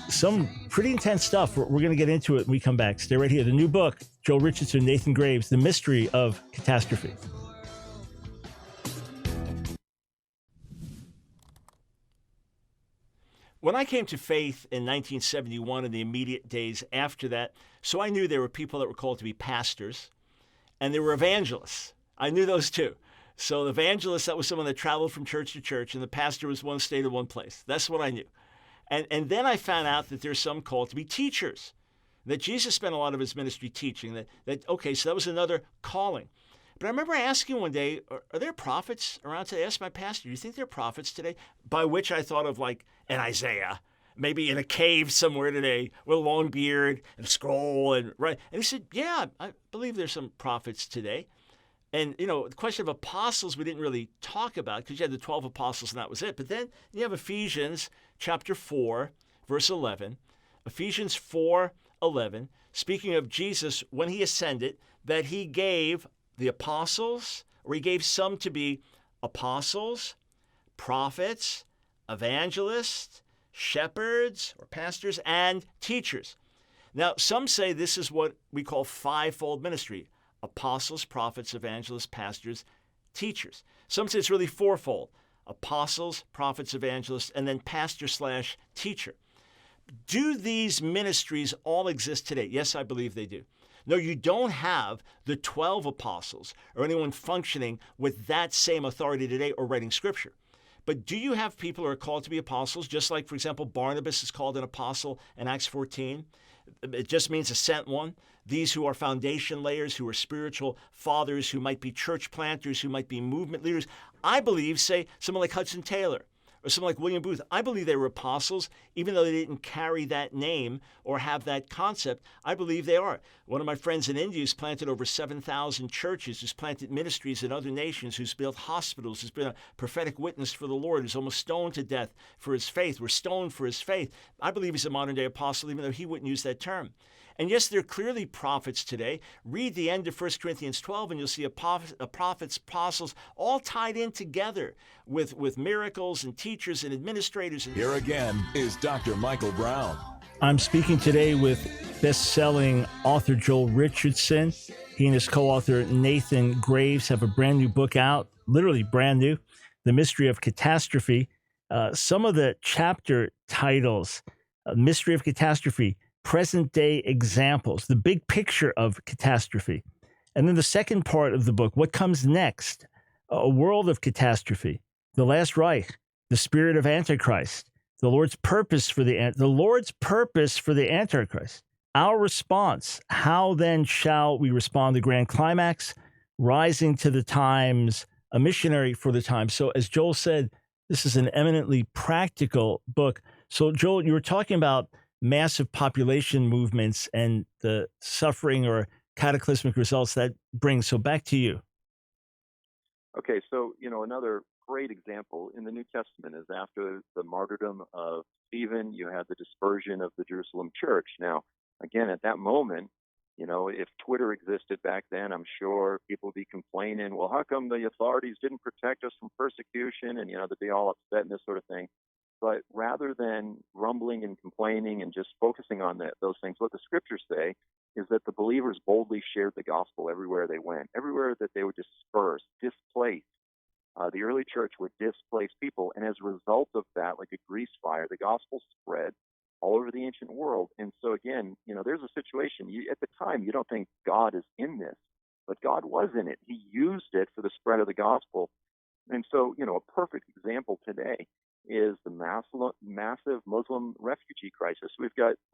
Some pretty intense stuff. We're going to get into it when we come back. Stay right here. The new book, Joel Richardson, Nathan Graves, The Mystery of Catastrophe. When I came to faith in 1971 and the immediate days after that, so I knew there were people that were called to be pastors, and there were evangelists. I knew those too. So the evangelist, that was someone that traveled from church to church, and the pastor was one state of one place. That's what I knew. And then I found out that there's some called to be teachers, that Jesus spent a lot of his ministry teaching, okay, so that was another calling. But I remember asking one day, are there prophets around today? I asked my pastor, do you think there are prophets today? By which I thought of like an Isaiah, maybe in a cave somewhere today with a long beard and a scroll. And he said, yeah, I believe there's some prophets today. And, the question of apostles we didn't really talk about because you had the 12 apostles and that was it. But then you have Ephesians chapter 4, verse 11. Ephesians 4:11, speaking of Jesus when he ascended, that he gave the apostles, or he gave some to be apostles, prophets, evangelists, shepherds or pastors, and teachers. Now, some say this is what we call fivefold ministry: apostles, prophets, evangelists, pastors, teachers. Some say it's really fourfold: apostles, prophets, evangelists, and then pastor/teacher. Do these ministries all exist today? Yes, I believe they do. No, you don't have the 12 apostles or anyone functioning with that same authority today or writing scripture. But do you have people who are called to be apostles, just like, for example, Barnabas is called an apostle in Acts 14? It just means a sent one. These who are foundation layers, who are spiritual fathers, who might be church planters, who might be movement leaders. I believe, say, someone like Hudson Taylor or someone like William Booth. I believe they were apostles, even though they didn't carry that name or have that concept. I believe they are. One of my friends in India who's planted over 7,000 churches, who's planted ministries in other nations, who's built hospitals, who's been a prophetic witness for the Lord, who's almost stoned to death for his faith. We're stoned for his faith. I believe he's a modern-day apostle, even though he wouldn't use that term. And yes, there are clearly prophets today. Read the end of 1 Corinthians 12, and you'll see prophets, apostles, all tied in together with miracles and teachers and administrators. Here again is Dr. Michael Brown. I'm speaking today with best-selling author Joel Richardson. He and his co-author Nathan Graves have a brand new book out, literally brand new, The Mystery of Catastrophe. Some of the chapter titles: Mystery of Catastrophe, Present-Day Examples, the big picture of catastrophe. And then the second part of the book, What Comes Next? A World of Catastrophe, The Last Reich, The Spirit of Antichrist, The Lord's Purpose for the Antichrist. Our response: how then shall we respond to grand climax? Rising to the times, a missionary for the times. So as Joel said, this is an eminently practical book. So Joel, you were talking about massive population movements and the suffering or cataclysmic results that brings. So back to you. Okay, so, another great example in the New Testament is after the martyrdom of Stephen, you had the dispersion of the Jerusalem church. Now, again, at that moment, if Twitter existed back then, I'm sure people would be complaining, well, how come the authorities didn't protect us from persecution? And, they'd be all upset and this sort of thing. But rather than grumbling and complaining and just focusing on those things, what the scriptures say is that the believers boldly shared the gospel everywhere they went, everywhere that they would disperse, displace. The early church would displace people. And as a result of that, like a grease fire, the gospel spread all over the ancient world. And so, again, there's a situation. At the time, you don't think God is in this, but God was in it. He used it for the spread of the gospel. And so, a perfect example today is the massive Muslim refugee crisis.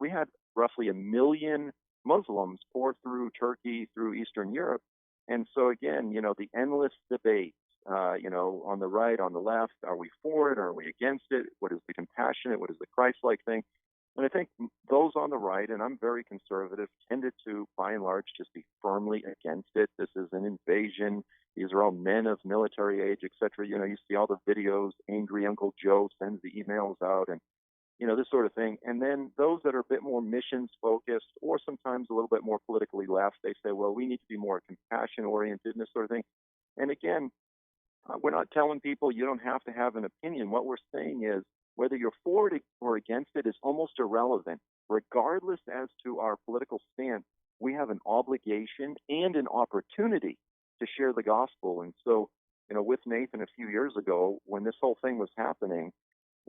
We had roughly 1 million Muslims pour through Turkey, through Eastern Europe. And so again, the endless debates, on the right, on the left, are we for it? Are we against it? What is the compassionate? What is the Christ-like thing? And I think those on the right, and I'm very conservative, tended to, by and large, just be firmly against it. This is an invasion. These are all men of military age, etc. You see all the videos, angry Uncle Joe sends the emails out and, this sort of thing. And then those that are a bit more missions focused or sometimes a little bit more politically left, they say, well, we need to be more compassion oriented and this sort of thing. And again, we're not telling people you don't have to have an opinion. What we're saying is whether you're for it or against it is almost irrelevant. Regardless as to our political stance, we have an obligation and an opportunity to share the gospel. And so, with Nathan a few years ago, when this whole thing was happening,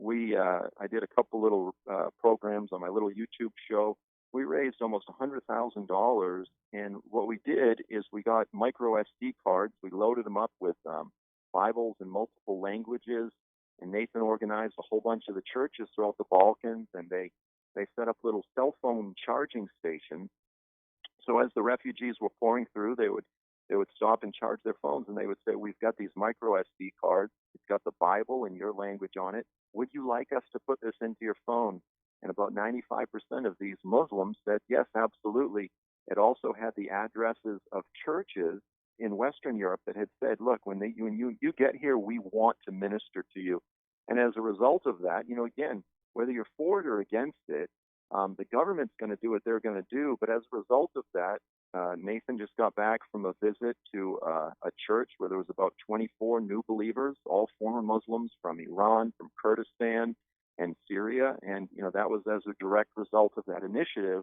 I did a couple little programs on my little YouTube show. We raised almost $100,000, and what we did is we got micro SD cards. We loaded them up with Bibles in multiple languages, and Nathan organized a whole bunch of the churches throughout the Balkans, and they set up little cell phone charging stations. So as the refugees were pouring through, they would stop and charge their phones, and they would say, we've got these micro SD cards. It's got the Bible in your language on it. Would you like us to put this into your phone? And about 95% of these Muslims said, yes, absolutely. It also had the addresses of churches in Western Europe that had said, look, when you get here, we want to minister to you. And as a result of that, again, whether you're for it or against it, the government's going to do what they're going to do. But as a result of that, Nathan just got back from a visit to a church where there was about 24 new believers, all former Muslims from Iran, from Kurdistan, and Syria. And, that was as a direct result of that initiative.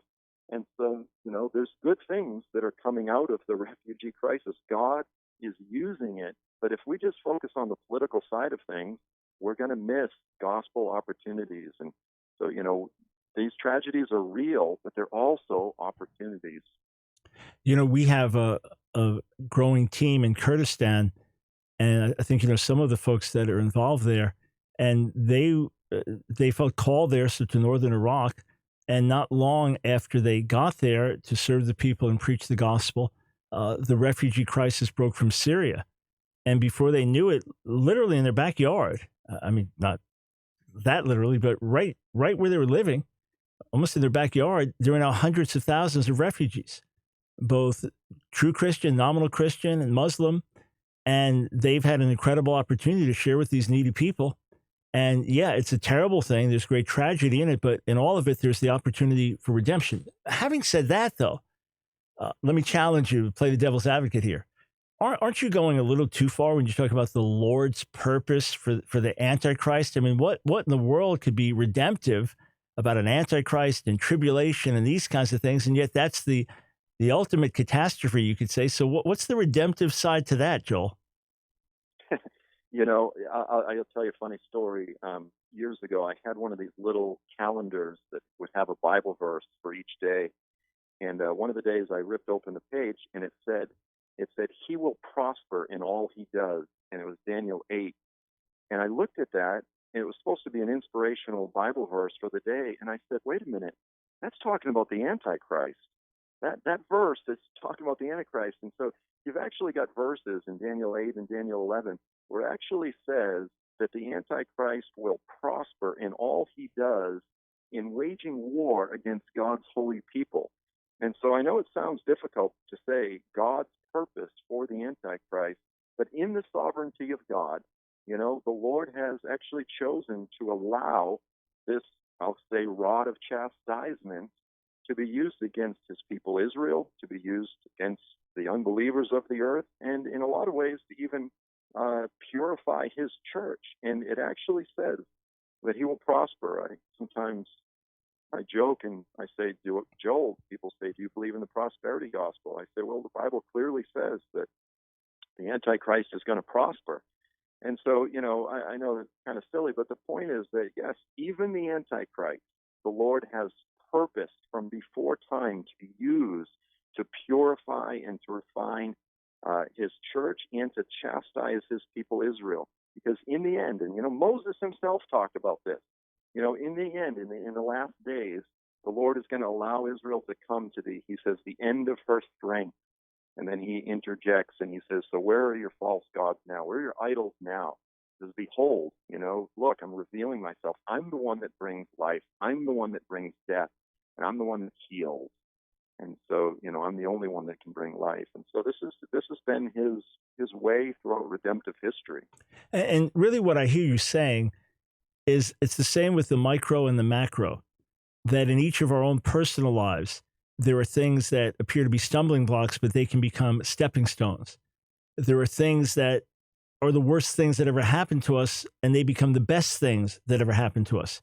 And so, there's good things that are coming out of the refugee crisis. God is using it. But if we just focus on the political side of things, we're going to miss gospel opportunities. And so, these tragedies are real, but they're also opportunities. We have a growing team in Kurdistan, and I think, some of the folks that are involved there, and they felt called there to northern Iraq. And not long after they got there to serve the people and preach the gospel, the refugee crisis broke from Syria. And before they knew it, literally in their backyard, not that literally, but right where they were living, almost in their backyard, there are now hundreds of thousands of refugees, both true Christian, nominal Christian, and Muslim. And they've had an incredible opportunity to share with these needy people. And yeah, it's a terrible thing. There's great tragedy in it, but in all of it, there's the opportunity for redemption. Having said that, though, let me challenge you to play the devil's advocate here. Aren't you going a little too far when you talk about the Lord's purpose for the Antichrist? What in the world could be redemptive about an Antichrist and tribulation and these kinds of things? And yet that's the ultimate catastrophe, you could say. So what's the redemptive side to that, Joel? I'll tell you a funny story. Years ago, I had one of these little calendars that would have a Bible verse for each day. And one of the days I ripped open the page and it said, he will prosper in all he does. And it was Daniel 8. And I looked at that, and it was supposed to be an inspirational Bible verse for the day. And I said, wait a minute, that's talking about the Antichrist. That verse is talking about the Antichrist. And so you've actually got verses in Daniel 8 and Daniel 11 where it actually says that the Antichrist will prosper in all he does in waging war against God's holy people. And so I know it sounds difficult to say God's purpose for the Antichrist, but in the sovereignty of God, the Lord has actually chosen to allow this, I'll say, rod of chastisement to be used against his people Israel, to be used against the unbelievers of the earth, and in a lot of ways to even purify his church. And it actually says that he will prosper. Sometimes I joke and I say, Joel, people say, do you believe in the prosperity gospel? I say, well, the Bible clearly says that the Antichrist is going to prosper. And so, I know it's kind of silly, but the point is that, yes, even the Antichrist, the Lord has purposed from before time to be used to purify and to refine his church and to chastise his people Israel. Because in the end, and Moses himself talked about this, in the end, in the last days, the Lord is going to allow Israel to come to he says, the end of her strength. And then he interjects and he says, so where are your false gods now? Where are your idols now? He says, behold, look, I'm revealing myself. I'm the one that brings life. I'm the one that brings death. And I'm the one that heals. And so, I'm the only one that can bring life. And so this has been his way throughout redemptive history. And really what I hear you saying is it's the same with the micro and the macro, that in each of our own personal lives, there are things that appear to be stumbling blocks, but they can become stepping stones. There are things that are the worst things that ever happened to us, and they become the best things that ever happened to us.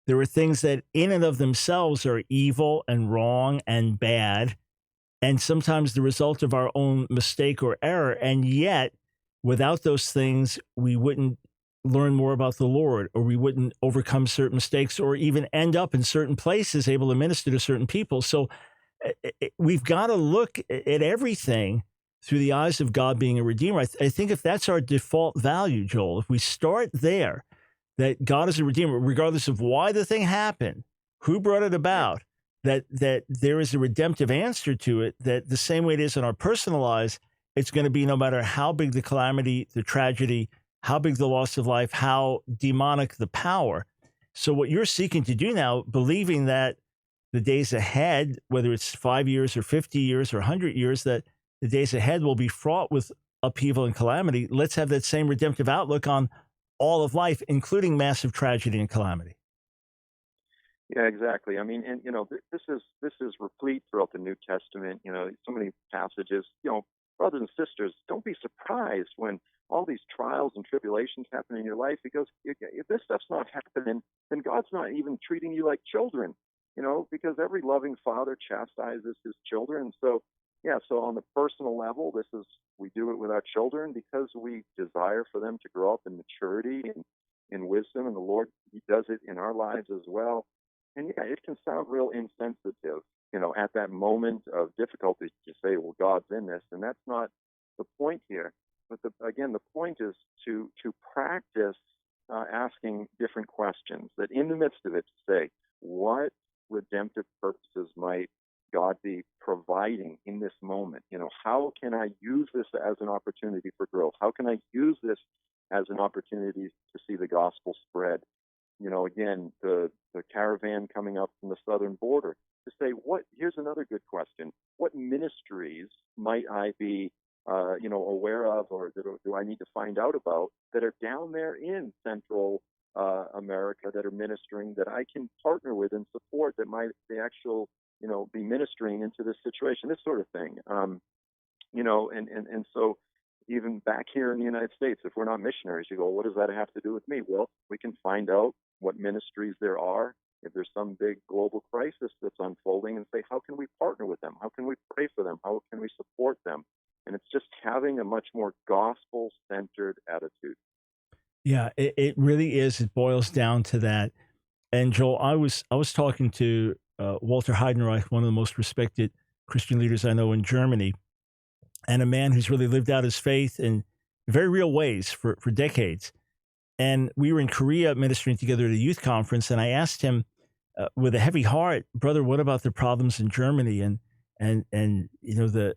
There are things that in and of themselves are evil and wrong and bad, and sometimes the result of our own mistake or error. And yet, without those things, we wouldn't learn more about the Lord, or we wouldn't overcome certain mistakes, or even end up in certain places able to minister to certain people. So we've got to look at everything through the eyes of God being a redeemer. I think if that's our default value, Joel, if we start there, that God is a redeemer, regardless of why the thing happened, who brought it about, that there is a redemptive answer to it, that the same way it is in our personal lives, it's going to be no matter how big the calamity, the tragedy, how big the loss of life, how demonic the power. So what you're seeking to do now, believing that the days ahead, whether it's 5 years or 50 years or 100 years, that the days ahead will be fraught with upheaval and calamity. Let's have that same redemptive outlook on all of life, including massive tragedy and calamity. Yeah, exactly. I mean, and this is replete throughout the New Testament. So many passages. Brothers and sisters, don't be surprised when all these trials and tribulations happen in your life, because if this stuff's not happening, then God's not even treating you like children. Because every loving father chastises his children. So yeah, so on the personal level, we do it with our children because we desire for them to grow up in maturity and in wisdom, and the Lord, He does it in our lives as well. And yeah, it can sound real insensitive, at that moment of difficulty to say, well, God's in this, and that's not the point here. But again, the point is to practice asking different questions, that in the midst of it, to say, what redemptive purposes might God be providing in this moment? How can I use this as an opportunity for growth? How can I use this as an opportunity to see the gospel spread? Again, the caravan coming up from the southern border, to say, here's another good question. What ministries might I be, aware of, or do I need to find out about, that are down there in Central America, that are ministering, that I can partner with and support, that might be ministering into this situation, this sort of thing. And so even back here in the United States, if we're not missionaries, you go, what does that have to do with me? Well, we can find out what ministries there are. If there's some big global crisis that's unfolding, and say, how can we partner with them? How can we pray for them? How can we support them? And it's just having a much more gospel-centered attitude. Yeah, it really is. It boils down to that. And Joel, I was talking to Walter Heidenreich, one of the most respected Christian leaders I know in Germany, and a man who's really lived out his faith in very real ways for decades. And we were in Korea ministering together at a youth conference, and I asked him with a heavy heart, brother, what about the problems in Germany and the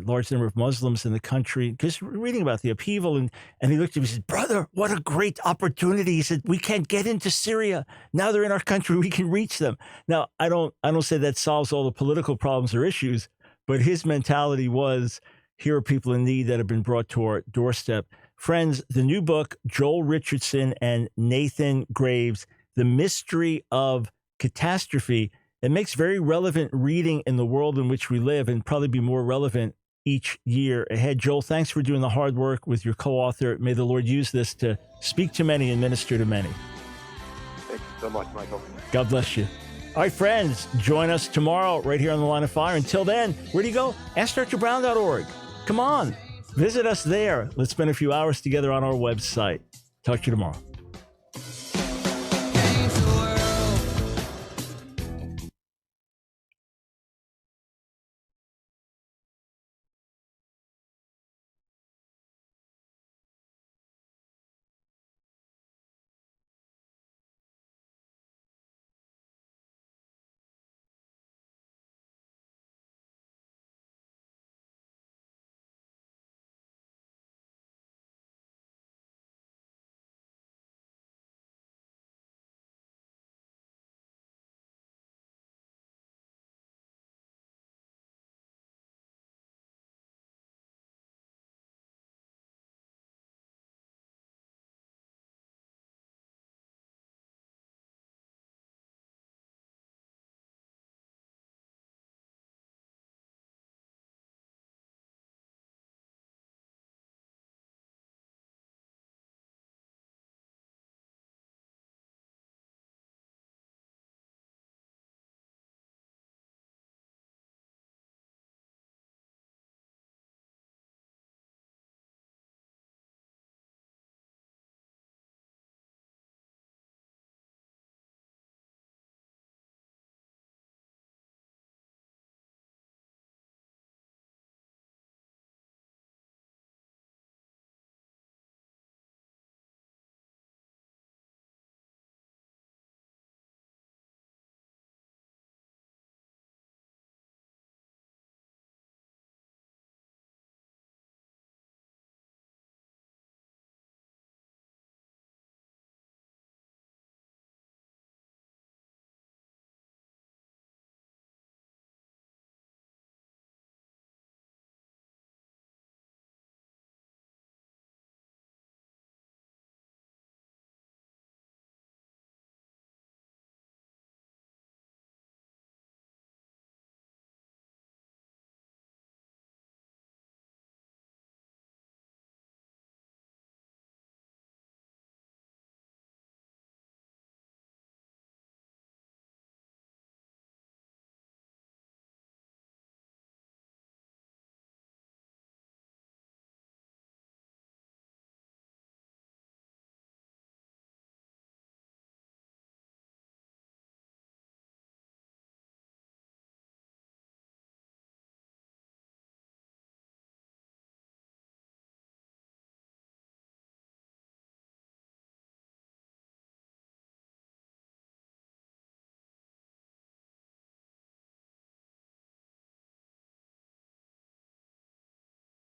large number of Muslims in the country? Because reading about the upheaval, and he looked at me and said, brother, what a great opportunity. He said, we can't get into Syria. Now they're in our country. We can reach them. Now, I don't say that solves all the political problems or issues, but his mentality was, here are people in need that have been brought to our doorstep. Friends, the new book, Joel Richardson and Nathan Graves, The Mystery of Catastrophe, it makes very relevant reading in the world in which we live, and probably be more relevant each year ahead. Joel, thanks for doing the hard work with your co-author. May the Lord use this to speak to many and minister to many. Thank you so much, Michael. God bless you. All right, friends, join us tomorrow right here on The Line of Fire. Until then, where do you go? AskDrBrown.org. Come on, visit us there. Let's spend a few hours together on our website. Talk to you tomorrow.